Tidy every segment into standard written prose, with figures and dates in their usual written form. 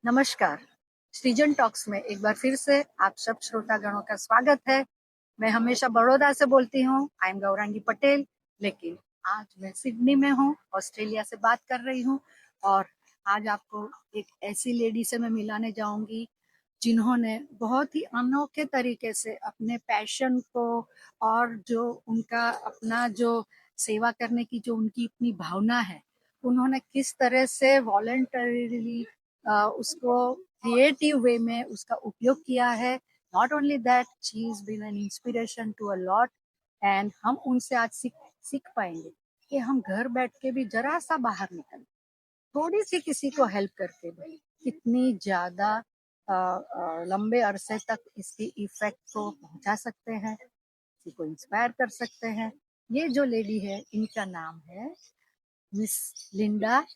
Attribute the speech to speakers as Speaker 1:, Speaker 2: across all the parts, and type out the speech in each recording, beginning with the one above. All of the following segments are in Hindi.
Speaker 1: नमस्कार। सृजन टॉक्स में एक बार फिर से आप सब श्रोतागणों का स्वागत है। मैं हमेशा बड़ौदा से बोलती हूँ। आई एम गौरांगी पटेल, लेकिन आज मैं सिडनी में हूँ, ऑस्ट्रेलिया से बात कर रही हूँ। और आज आपको एक ऐसी लेडी से मैं मिलाने जाऊंगी जिन्होंने बहुत ही अनोखे तरीके से अपने पैशन को और जो उनका अपना जो सेवा करने की जो उनकी अपनी भावना है, उन्होंने किस तरह से वॉलंटरीली उसको क्रिएटिव वे में उसका उपयोग किया है। Not only that, she is been an inspiration to a lot. And हम उनसे आज सीख पाएंगे कि हम घर बैठ के भी जरा सा बाहर निकल, थोड़ी सी किसी को हेल्प करके भी कितनी ज्यादा लंबे अरसे तक इसकी इफेक्ट को पहुंचा सकते हैं, किसी को इंस्पायर कर सकते हैं। ये जो लेडी है, इनका नाम है मिस लिंडा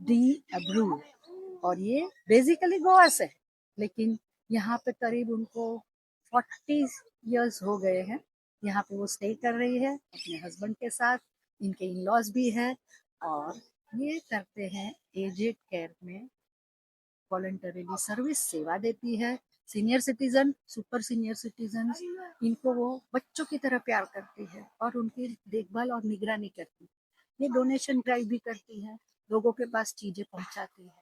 Speaker 1: डी अब्रू, और ये बेसिकली गोवा से है, लेकिन यहाँ पे करीब उनको 40 इयर्स हो गए हैं। यहाँ पे वो स्टे कर रही है अपने हस्बैंड के साथ। इनके इन लॉज भी है और ये करते हैं एजेड केयर में वॉलंटरीली सर्विस सेवा देती है। Senior citizen, super senior citizen, इनको वो बच्चों की तरह प्यार करती है और उनकी देखभाल और निगरानी करती है। ये डोनेशन ड्राइव भी करती है, लोगों के पास चीजें पहुंचाती है।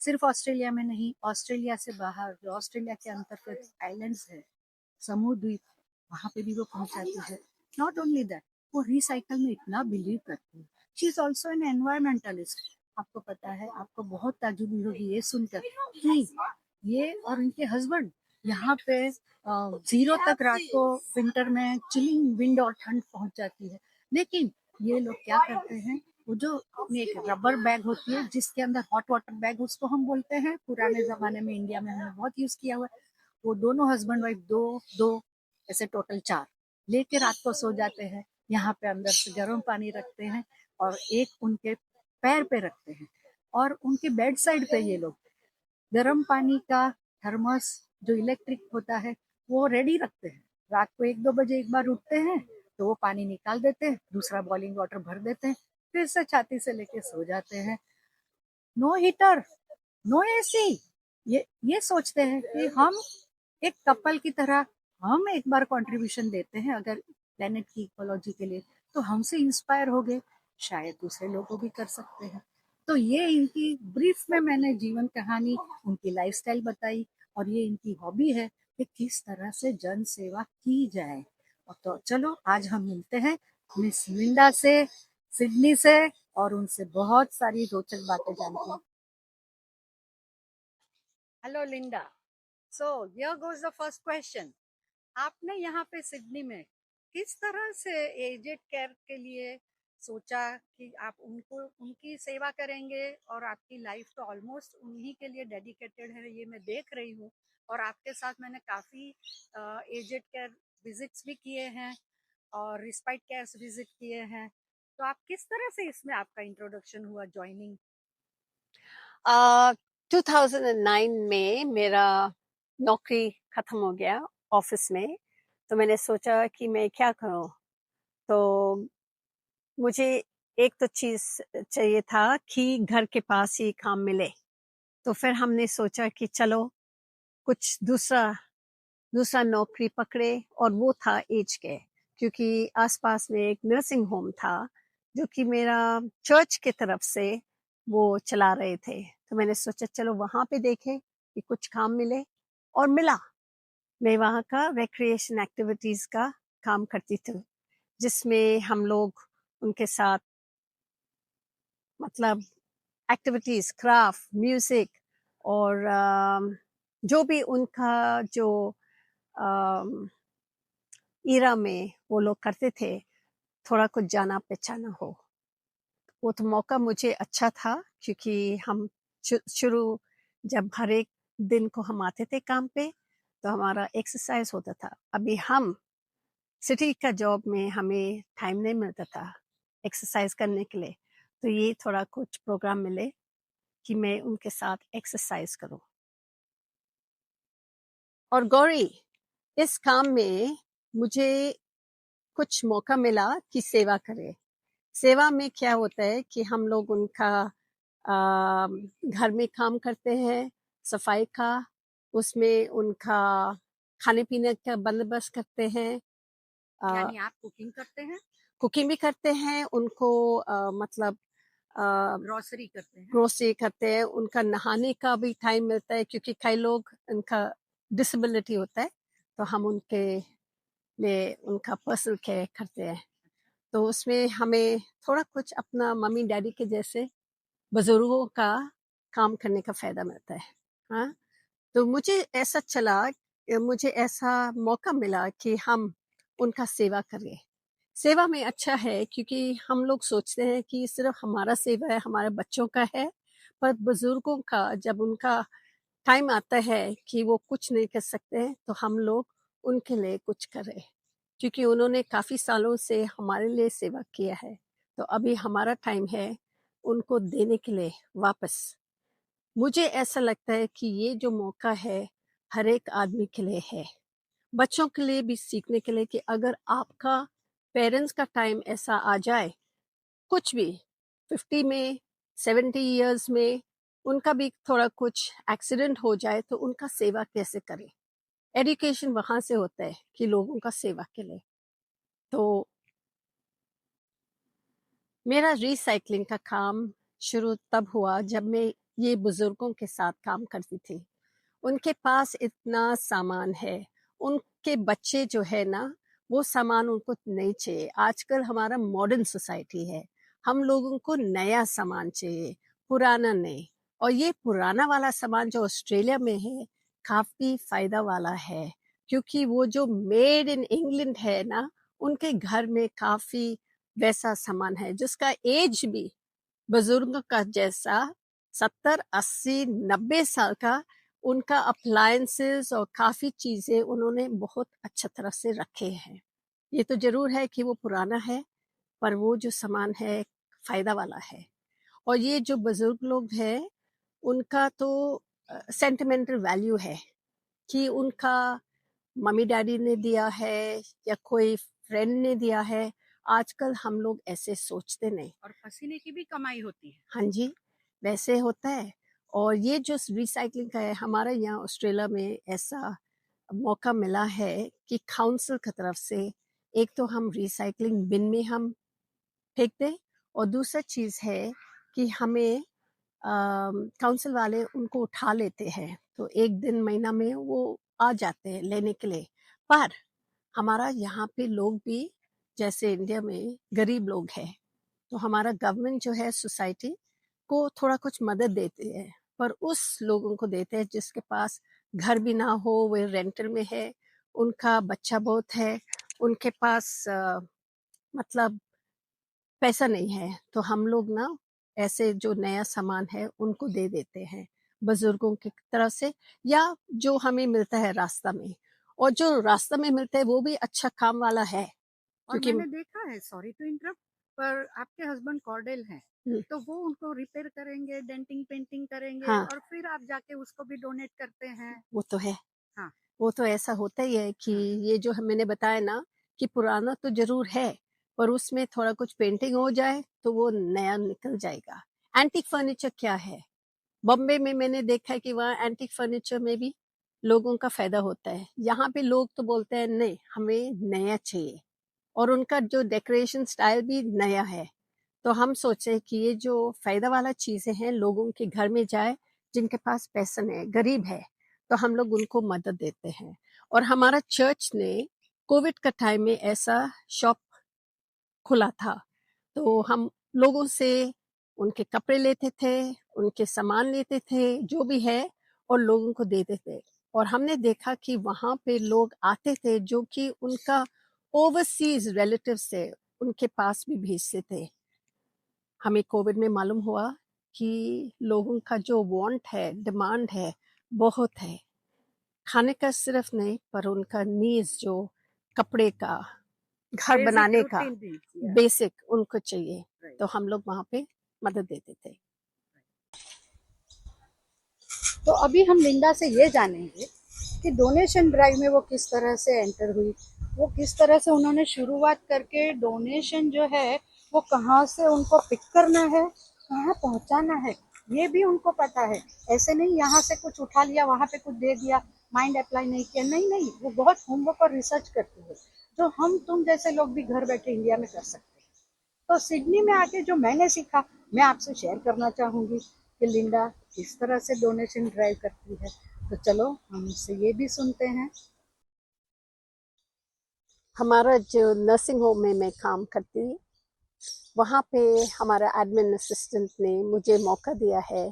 Speaker 1: सिर्फ ऑस्ट्रेलिया में नहीं, ऑस्ट्रेलिया से बाहर जो ऑस्ट्रेलिया के अंतर्गत आइलैंड्स है, समूह द्वीप, वहां पे भी वो पहुंचाती है। नॉट ओनली दैट, वो रिसाइकल में इतना बिलीव करती है। She is also an environmentalist. आपको पता है, आपको बहुत ताजुब होगी ये सुनकर कि ये और इनके हस्बैंड यहाँ पे 0 तक रात को विंटर में चिलिंग विंड और ठंड पहुंच जाती है, लेकिन ये लोग क्या करते हैं, वो जो अपनी एक रबर बैग होती है जिसके अंदर हॉट वाटर बैग उसको हम बोलते हैं, पुराने जमाने में इंडिया में हमने बहुत यूज किया हुआ है। वो दोनों हस्बैंड वाइफ दो दो ऐसे टोटल 4 लेके रात को सो जाते हैं। यहाँ पे अंदर से गर्म पानी रखते हैं और एक उनके पैर पे रखते हैं, और उनके बेड साइड पे ये लोग गर्म पानी का थर्मस जो इलेक्ट्रिक होता है वो रेडी रखते हैं। रात को 1-2 बजे एक बार उठते हैं तो वो पानी निकाल देते हैं, दूसरा बॉइलिंग वाटर भर देते हैं, फिर से छाती से लेके सो जाते हैं। No heater, no AC. ये सोचते हैं कि हम एक कपल की तरह हम एक बार कंट्रीब्यूशन देते हैं अगर प्लेनेट की इकोलॉजी के लिए, तो हमसे इंस्पायर हो गए, शायद दूसरे लोग भी कर सकते हैं। तो ये इनकी ब्रीफ में मैंने जीवन कहानी, उनकी लाइफस्टाइल बताई, और ये इनकी हॉबी है कि किस तरह से जन सेवा की जाए। और तो चलो आज हम मिलते हैं मिस लिंडा से, सिडनी से, और उनसे बहुत सारी रोचक बातें जानते हैं। Hello Linda, so here goes the first question. आपने यहाँ पे सिडनी में किस तरह से एजेड केयर के लिए सोचा कि आप उनको उनकी सेवा करेंगे, और आपकी लाइफ तो ऑलमोस्ट उन्हीं के लिए डेडिकेटेड है, ये मैं देख रही हूँ। और आपके साथ मैंने काफ़ी एजेड केयर विजिट्स भी किए हैं और रिस्पाइट केयर्स विजिट किए हैं। तो आप किस तरह से इसमें आपका इंट्रोडक्शन हुआ, ज्वाइनिंग?
Speaker 2: 2009 में मेरा नौकरी खत्म हो गया ऑफिस में, तो मैंने सोचा कि मैं क्या करूं। तो मुझे एक तो चीज चाहिए था कि घर के पास ही काम मिले। तो फिर हमने सोचा कि चलो कुछ दूसरा नौकरी पकड़े, और वो था एज के, क्योंकि आसपास में एक नर्सिंग होम था जो कि मेरा चर्च के तरफ से वो चला रहे थे। तो मैंने सोचा चलो वहां पे देखे कि कुछ काम मिले, और मिला। मैं वहाँ का रिक्रिएशन एक्टिविटीज का काम करती थी, जिसमें हम लोग उनके साथ मतलब एक्टिविटीज, क्राफ्ट, म्यूजिक, और जो भी उनका जो ईरा में वो लोग करते थे, थोड़ा कुछ जाना पहचाना हो। वो तो मौका मुझे अच्छा था, क्योंकि हम शुरू जब हर एक दिन को हम आते थे काम पे, तो हमारा एक्सरसाइज होता था। अभी हम सिटी का जॉब में हमें टाइम नहीं मिलता था एक्सरसाइज करने के लिए, तो ये थोड़ा कुछ प्रोग्राम मिले कि मैं उनके साथ एक्सरसाइज करूं। और गौरी, इस काम में मुझे कुछ मौका मिला कि सेवा करे। सेवा में क्या होता है कि हम लोग उनका घर में काम करते हैं, सफाई का, उसमें उनका खाने पीने का बंदोबस्त करते हैं।
Speaker 1: यानी आप कुकिंग करते हैं,
Speaker 2: कुकिंग भी करते हैं, उनको मतलब
Speaker 1: ग्रोसरी करते हैं।
Speaker 2: ग्रोसरी करते हैं, उनका नहाने का भी टाइम मिलता है क्योंकि कई लोग उनका डिसेबिलिटी होता है, तो हम उनके लिए उनका पर्सनल केयर करते हैं। तो उसमें हमें थोड़ा कुछ अपना मम्मी डैडी के जैसे बुजुर्गों का काम करने का फायदा मिलता है। हाँ, तो मुझे ऐसा मौका मिला कि हम उनका सेवा करें। सेवा में अच्छा है क्योंकि हम लोग सोचते हैं कि सिर्फ हमारा सेवा है, हमारे बच्चों का है, पर बुजुर्गों का जब उनका टाइम आता है कि वो कुछ नहीं कर सकते हैं, तो हम लोग उनके लिए कुछ करें, क्योंकि उन्होंने काफ़ी सालों से हमारे लिए सेवा किया है। तो अभी हमारा टाइम है उनको देने के लिए वापस। मुझे ऐसा लगता है कि ये जो मौका है हर एक आदमी के लिए है, बच्चों के लिए भी सीखने के लिए कि अगर आपका पेरेंट्स का टाइम ऐसा आ जाए, कुछ भी 50 में 70 इयर्स में उनका भी थोड़ा कुछ एक्सीडेंट हो जाए तो उनका सेवा कैसे करें। एजुकेशन वहां से होता है कि लोगों का सेवा के लिए। तो मेरा रिसाइकलिंग का काम शुरू तब हुआ जब मैं ये बुजुर्गों के साथ काम करती थी। उनके पास इतना सामान है, उनके बच्चे जो है ना, वो सामान उनको नहीं चाहिए। आजकल हमारा मॉडर्न सोसाइटी है, हम लोगों को नया सामान चाहिए, पुराना नहीं। और ये पुराना वाला सामान जो ऑस्ट्रेलिया में है काफी फायदा वाला है, क्योंकि वो जो मेड इन इंग्लैंड है ना, उनके घर में काफी वैसा सामान है जिसका एज भी बुजुर्गों का जैसा 70 80 90 साल का। उनका अप्लायंसेस और काफी चीजें उन्होंने बहुत अच्छा तरह से रखे हैं। ये तो जरूर है कि वो पुराना है, पर वो जो सामान है फायदा वाला है। और ये जो बुजुर्ग लोग हैं उनका तो सेंटिमेंटल वैल्यू है कि उनका मम्मी डैडी ने दिया है या कोई फ्रेंड ने दिया है। आजकल हम लोग ऐसे सोचते नहीं।
Speaker 1: और पसीने की भी कमाई होती है।
Speaker 2: हाँ जी, वैसे होता है। और ये जो रिसाइकलिंग का है, हमारे यहाँ ऑस्ट्रेलिया में ऐसा मौका मिला है कि काउंसिल की तरफ से एक तो हम रिसाइकलिंग बिन में हम फेंक दें, और दूसरा चीज़ है कि हमें काउंसिल वाले उनको उठा लेते हैं, तो एक दिन महीना में वो आ जाते हैं लेने के लिए। पर हमारा यहाँ पे लोग भी जैसे इंडिया में गरीब लोग हैं, तो हमारा गवर्नमेंट जो है सोसाइटी को थोड़ा कुछ मदद देती है, पर उस लोगों को देते हैं जिसके पास घर भी ना हो, वे रेंटल में है, उनका बच्चा बहुत है, उनके पास मतलब पैसा नहीं है, तो हम लोग ना ऐसे जो नया सामान है उनको दे देते हैं बुजुर्गों की तरफ से, या जो हमें मिलता है रास्ता में। और जो रास्ता में मिलता है वो भी अच्छा काम वाला है,
Speaker 1: और
Speaker 2: क्योंकि
Speaker 1: मैंने देखा है, सॉरी टू इंटरप्ट, पर आपके हस्बैंड कॉर्डेल हैं, तो वो उनको रिपेयर करेंगे, डेंटिंग पेंटिंग करेंगे,
Speaker 2: हाँ,
Speaker 1: और फिर आप जाके उसको भी डोनेट करते हैं।
Speaker 2: वो तो है।
Speaker 1: हाँ,
Speaker 2: वो तो ऐसा होता ही है कि
Speaker 1: हाँ,
Speaker 2: ये जो मैंने बताया ना कि पुराना तो जरूर है, पर उसमें थोड़ा कुछ पेंटिंग हो जाए तो वो नया निकल जाएगा। एंटीक फर्नीचर क्या है, बॉम्बे में मैंने देखा है कि वहाँ एंटीक फर्नीचर में भी लोगों का फायदा होता है। यहाँ पे लोग तो बोलते हैं नहीं, हमें नया चाहिए, और उनका जो डेकोरेशन स्टाइल भी नया है। तो हम सोचे कि ये जो फायदा वाला चीजें हैं लोगों के घर में जाए, जिनके पास पैसा नहीं है, गरीब है, तो हम लोग उनको मदद देते हैं। और हमारा चर्च ने कोविड का टाइम में ऐसा शॉप खुला था, तो हम लोगों से उनके कपड़े लेते थे, उनके सामान लेते थे जो भी है, और लोगों को देते थे। और हमने देखा कि वहां पे लोग आते थे जो कि उनका ओवरसीज रिलेटिव से उनके पास भी भेजते थे। हमें कोविड में मालूम हुआ कि लोगों का जो वांट है, डिमांड है, बहुत है। खाने का सिर्फ नहीं, पर उनका नीड्स जो कपड़े का, घर बनाने का बेसिक उनको चाहिए, तो हम लोग वहां पे मदद देते थे।
Speaker 1: तो अभी हम लिंडा से ये जानेंगे कि डोनेशन ड्राइव में वो किस तरह से एंटर हुई, वो किस तरह से उन्होंने शुरुआत करके डोनेशन जो है वो कहाँ से उनको पिक करना है, कहाँ पहुँचाना है, ये भी उनको पता है। ऐसे नहीं यहाँ से कुछ उठा लिया, वहां पे कुछ दे दिया, माइंड अप्लाई नहीं किया, नहीं नहीं, वो बहुत होमवर्क और रिसर्च करती है, जो हम तुम जैसे लोग भी घर बैठे इंडिया में कर सकते हैं। तो सिडनी में आके जो मैंने सीखा, मैं आपसे शेयर करना चाहूंगी कि लिंडा किस तरह से डोनेशन ड्राइव करती है। तो चलो हम उससे ये भी सुनते हैं।
Speaker 2: हमारा जो नर्सिंग होम में मैं काम करती, वहाँ पे हमारा एडमिन असिस्टेंट ने मुझे मौका दिया है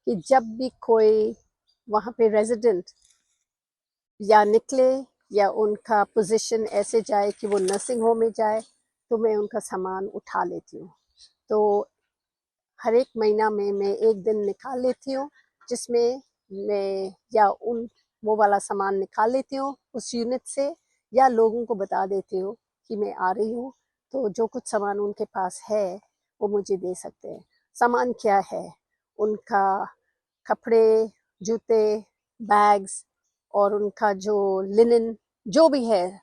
Speaker 2: कि जब भी कोई वहाँ पे रेजिडेंट या निकले या उनका पोजीशन ऐसे जाए कि वो नर्सिंग होम में जाए, तो मैं उनका सामान उठा लेती हूँ। तो हर एक महीना में मैं एक दिन निकाल लेती हूँ, जिसमें मैं या उन वो वाला सामान निकाल लेती हूँ उस यूनिट से, या लोगों को बता देती हूँ कि मैं आ रही हूँ, तो जो कुछ सामान उनके पास है वो मुझे दे सकते हैं। सामान क्या है? उनका कपड़े, जूते, बैग्स और उनका जो लिनन, जो भी है,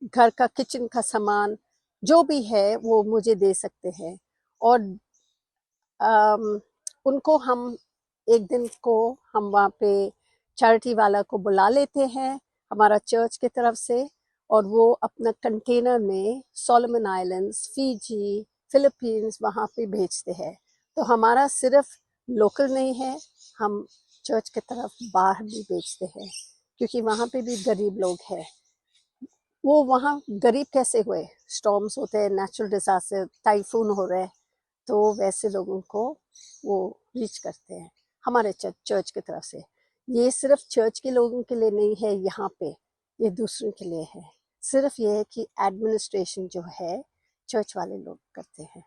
Speaker 2: घर का किचन का सामान जो भी है वो मुझे दे सकते हैं। और उनको हम एक दिन को हम वहाँ पे चैरिटी वाला को बुला लेते हैं हमारा चर्च की तरफ से, और वो अपना कंटेनर में सोलोमन आइलैंड्स, फीजी, फिलीपींस वहाँ पे भेजते हैं। तो हमारा सिर्फ लोकल नहीं है, हम चर्च की तरफ बाहर भी भेजते हैं, क्योंकि वहाँ पे भी गरीब लोग हैं। वो वहाँ गरीब कैसे हुए? स्टॉर्म्स होते हैं, नेचुरल डिजास्टर, टाइफून हो रहे हैं, तो वैसे लोगों को वो रीच करते हैं हमारे चर्च की तरफ से। ये सिर्फ चर्च के लोगों के लिए नहीं है यहाँ पे, ये दूसरों के लिए है। सिर्फ ये है कि एडमिनिस्ट्रेशन जो है चर्च वाले लोग करते हैं।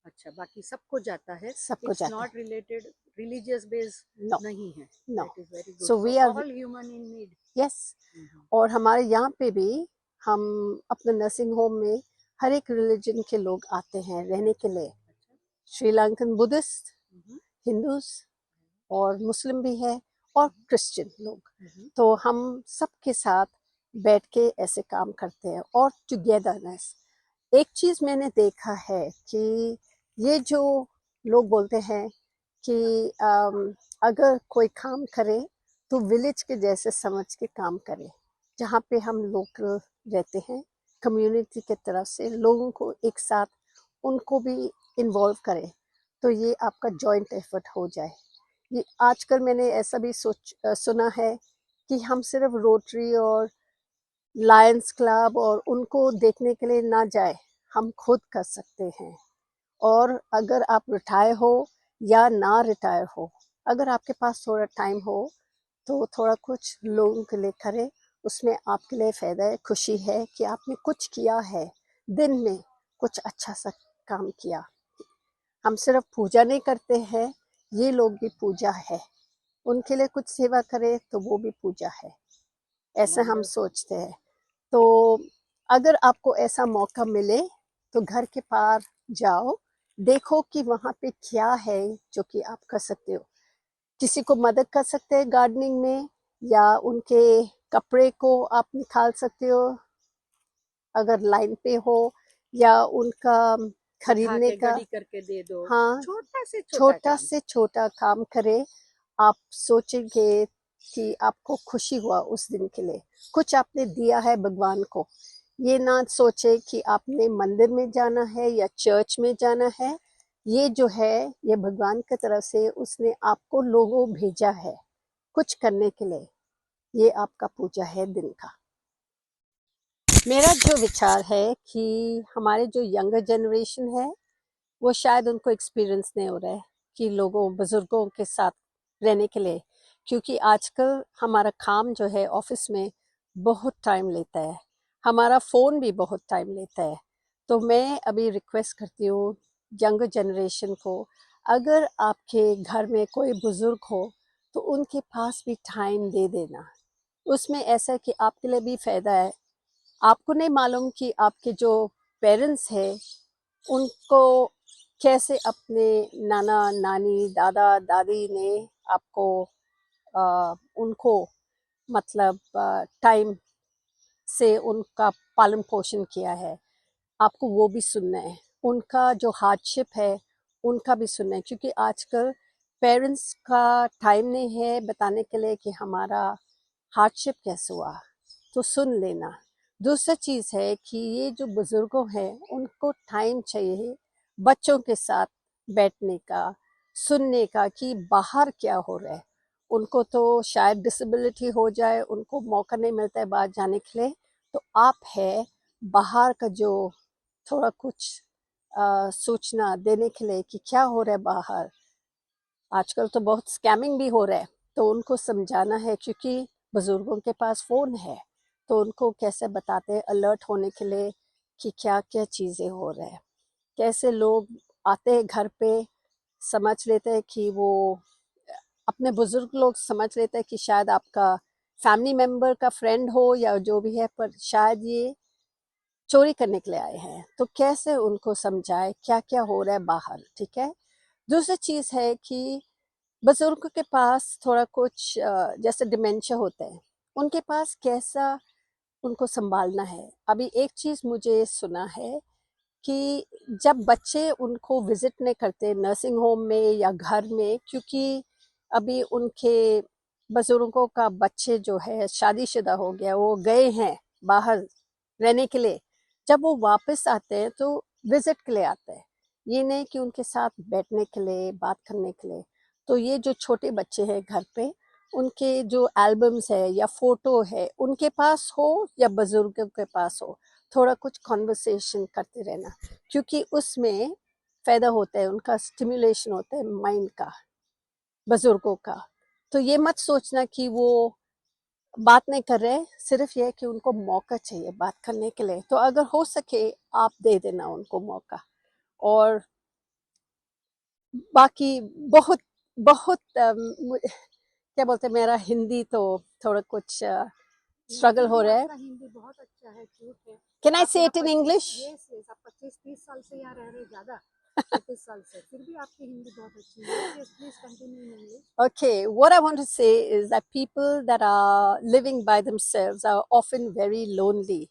Speaker 1: अच्छा, बाकी सबको जाता है।
Speaker 2: सबको
Speaker 1: इट्स
Speaker 2: जाता है।
Speaker 1: Not related religious base
Speaker 2: no,
Speaker 1: नहीं है।
Speaker 2: No.
Speaker 1: That is very good
Speaker 2: so we
Speaker 1: for
Speaker 2: are,
Speaker 1: all human in need.
Speaker 2: Yes. और हमारे यहाँ पे भी हम अपने नर्सिंग होम में हर एक रिलीजन के लोग आते हैं रहने के लिए। श्रीलंकन बुद्धिस्ट, हिंदूज और मुस्लिम भी है, और क्रिश्चियन लोग। तो हम सबके साथ बैठ के ऐसे काम करते हैं, और टुगेदरनेस। एक चीज मैंने देखा है कि ये जो लोग बोलते हैं कि अगर कोई काम करे तो विलेज के जैसे समझ के काम करे। जहाँ पे हम लोग रहते हैं, कम्युनिटी के तरफ से लोगों को एक साथ उनको भी इन्वॉल्व करें, तो ये आपका जॉइंट एफर्ट हो जाए। ये आजकल मैंने ऐसा भी सुना है कि हम सिर्फ रोटरी और लायंस क्लब और उनको देखने के लिए ना जाए, हम खुद कर सकते हैं। और अगर आप रिटायर हो या ना रिटायर हो, अगर आपके पास थोड़ा टाइम हो तो थोड़ा कुछ लोगों के लिए करें। उसमें आपके लिए फ़ायदा है, खुशी है कि आपने कुछ किया है, दिन में कुछ अच्छा सा काम किया। हम सिर्फ पूजा नहीं करते हैं, ये लोग भी पूजा है। उनके लिए कुछ सेवा करें तो वो भी पूजा है, ऐसे हम सोचते हैं। तो अगर आपको ऐसा मौका मिले तो घर के पार जाओ, देखो कि वहाँ पे क्या है जो कि आप कर सकते हो। किसी को मदद कर सकते हैं गार्डनिंग में, या उनके कपड़े को आप निकाल सकते हो अगर लाइन पे हो, या उनका
Speaker 1: उठा
Speaker 2: खरीदने
Speaker 1: के
Speaker 2: का।
Speaker 1: गड़ी करके दे दो।
Speaker 2: हाँ,
Speaker 1: छोटा से छोटा
Speaker 2: छोटा
Speaker 1: काम।
Speaker 2: से छोटा काम करे, आप सोचेंगे कि आपको खुशी हुआ उस दिन के लिए, कुछ आपने दिया है भगवान को। ये ना सोचे कि आपने मंदिर में जाना है या चर्च में जाना है। ये जो है ये भगवान की तरफ से उसने आपको लोगों भेजा है कुछ करने के लिए। ये आपका पूजा है दिन का। मेरा जो विचार है कि हमारे जो यंगर जनरेशन है वो शायद उनको एक्सपीरियंस नहीं हो रहा है कि लोगों बुजुर्गों के साथ रहने के लिए, क्योंकि आजकल हमारा काम जो है ऑफिस में बहुत टाइम लेता है, हमारा फ़ोन भी बहुत टाइम लेता है। तो मैं अभी रिक्वेस्ट करती हूँ यंगर जनरेशन को, अगर आपके घर में कोई बुजुर्ग हो तो उनके पास भी टाइम दे देना। उसमें ऐसा है कि आपके लिए भी फ़ायदा है। आपको नहीं मालूम कि आपके जो पेरेंट्स हैं उनको कैसे अपने नाना नानी दादा दादी ने आपको उनको मतलब टाइम से उनका पालन पोषण किया है। आपको वो भी सुनना है, उनका जो हार्डशिप है उनका भी सुनना है, क्योंकि आजकल पेरेंट्स का टाइम नहीं है बताने के लिए कि हमारा हार्डशिप कैसे हुआ, तो सुन लेना। दूसरा चीज़ है कि ये जो बुजुर्गों हैं उनको टाइम चाहिए बच्चों के साथ बैठने का, सुनने का कि बाहर क्या हो रहा है। उनको तो शायद डिसेबिलिटी हो जाए, उनको मौका नहीं मिलता है बाहर जाने के लिए, तो आप है बाहर का जो थोड़ा कुछ सूचना देने के लिए कि क्या हो रहा है बाहर। आजकल तो बहुत स्कैमिंग भी हो रहा है, तो उनको समझाना है, क्योंकि बुजुर्गों के पास फ़ोन है, तो उनको कैसे बताते हैं अलर्ट होने के लिए कि क्या क्या चीज़ें हो रहा है। कैसे लोग आते हैं घर पे, समझ लेते हैं कि वो अपने बुजुर्ग लोग समझ लेते हैं कि शायद आपका फैमिली मेंबर का फ्रेंड हो या जो भी है, पर शायद ये चोरी करने के लिए आए हैं। तो कैसे उनको समझाए क्या क्या हो रहा है बाहर, ठीक है। दूसरी चीज़ है कि बुजुर्ग के पास थोड़ा कुछ जैसे डिमेंशिया होता है, उनके पास कैसा उनको संभालना है। अभी एक चीज़ मुझे सुना है कि जब बच्चे उनको विजिट नहीं करते नर्सिंग होम में या घर में, क्योंकि अभी उनके बुजुर्गों का बच्चे जो है शादीशुदा हो गया, वो गए हैं बाहर रहने के लिए, जब वो वापस आते हैं तो विजिट के लिए आते हैं, ये नहीं कि उनके साथ बैठने के लिए बात करने के लिए। तो ये जो छोटे बच्चे हैं घर पे, उनके जो एल्बम्स है या फोटो है उनके पास हो या बुजुर्गों के पास हो, थोड़ा कुछ कॉन्वर्सेशन करते रहना, क्योंकि उसमें फायदा होता है, उनका स्टिमुलेशन होता है माइंड का, बुजुर्गों का। तो ये मत सोचना कि वो बात नहीं कर रहे, सिर्फ ये है कि उनको मौका चाहिए बात करने के लिए, तो अगर हो सके आप दे देना उनको मौका। और बाकी बहुत बहुत क्या बोलते हैं, मेरा हिंदी तो थोड़ा कुछ स्ट्रगल हो रहा है।
Speaker 1: आपका हिंदी बहुत अच्छा है, क्यूट है।
Speaker 2: कैन आई
Speaker 1: आप
Speaker 2: से
Speaker 1: यहाँ
Speaker 2: it in
Speaker 1: 25
Speaker 2: English?
Speaker 1: Yes yes आप 25-30 साल से यहाँ रह रहे ज़्यादा 35 साल से, फिर भी आपकी हिंदी बहुत अच्छी है। Yes yes please continue in English.
Speaker 2: Okay, what I want to say is that people that are living by themselves are often very lonely.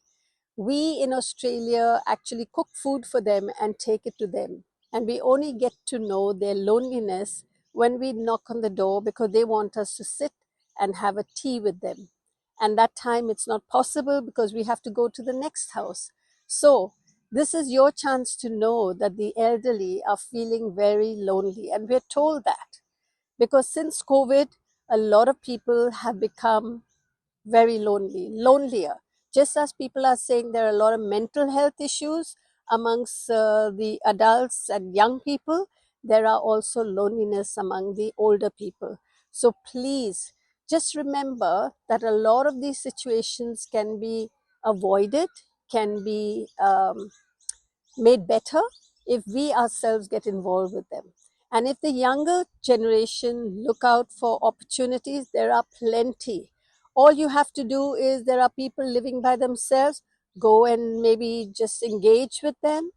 Speaker 2: We in Australia actually cook food for them and take it to them. And we only get to know their loneliness when we knock on the door because they want us to sit and have a tea with them. And that time it's not possible because we have to go to the next house. So, this is your chance to know that the elderly are feeling very lonely. And we're told that because since COVID, a lot of people have become very lonely, lonelier. Just as people are saying there are a lot of mental health issues amongst the adults and young people, there are also loneliness among the older people. So please just remember that a lot of these situations can be avoided, can be made better if we ourselves get involved with them. And if the younger generation look out for opportunities, there are plenty. All you have to do is there are people living by themselves, go and maybe just engage with them,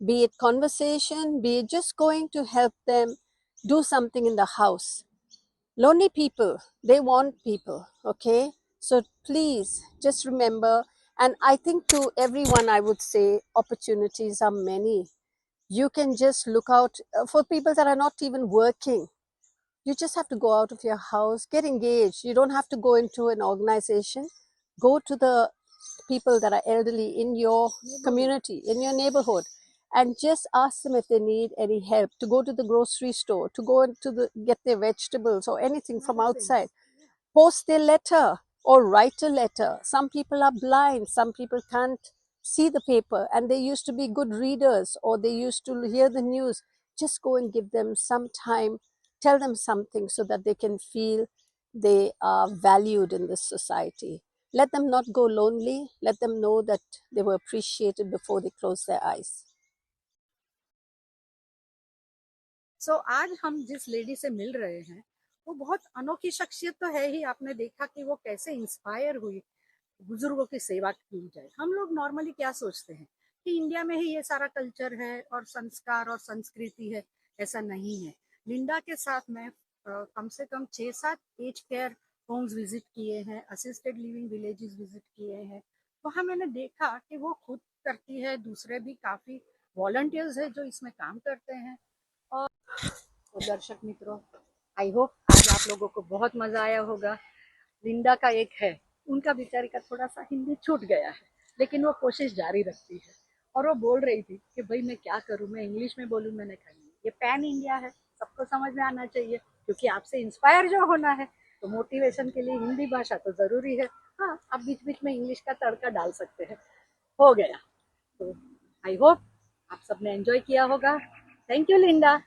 Speaker 2: be it conversation, be it just going to help them do something in the house. Lonely people, they want people, okay? So please just remember, and I think to everyone, I would say opportunities are many. You can just look out for people that are not even working. You just have to go out of your house, get engaged. You don't have to go into an organization. Go to the people that are elderly in your community, in your neighborhood, and just ask them if they need any help to go to the grocery store, to go into the get their vegetables or anything from outside. Post their letter or write a letter. Some people are blind, some people can't see the paper, and they used to be good readers or they used to hear the news. Just go and give them some time, tell them something so that they can feel they are valued in this society. Let them not go lonely. Let them know that they were appreciated before they close their eyes.
Speaker 1: सो आज हम जिस लेडी से मिल रहे हैं वो बहुत अनोखी शख्सियत तो है ही। आपने देखा कि वो कैसे इंस्पायर हुई बुजुर्गों की सेवा की जाए। हम लोग नॉर्मली क्या सोचते हैं कि इंडिया में ही ये सारा कल्चर है और संस्कार और संस्कृति है, ऐसा नहीं है। लिंडा के साथ में कम से कम 6-7 एज केयर होम्स विजिट किए हैं, असिस्टेड लिविंग विलेजेस विजिट किए हैं। वहाँ मैंने देखा कि वो खुद करती है, दूसरे भी काफी वॉलंटियर्स है जो इसमें काम करते हैं। और तो दर्शक मित्रों, आई होप आज आप लोगों को बहुत मजा आया होगा। लिंडा का एक है, उनका बेचारी का थोड़ा सा हिंदी छूट गया है, लेकिन वो कोशिश जारी रखती है। और वो बोल रही थी कि भाई मैं क्या करूं, मैं इंग्लिश में बोलूं। मैंने कहा नहीं, ये पैन इंडिया है, सबको समझ में आना चाहिए, क्योंकि आपसे इंस्पायर जो होना है तो मोटिवेशन के लिए हिंदी भाषा तो जरूरी है। हाँ, आप बीच बीच में इंग्लिश का तड़का डाल सकते हैं। हो गया। तो आई होप आप सबने एंजॉय किया होगा। Thank you Linda.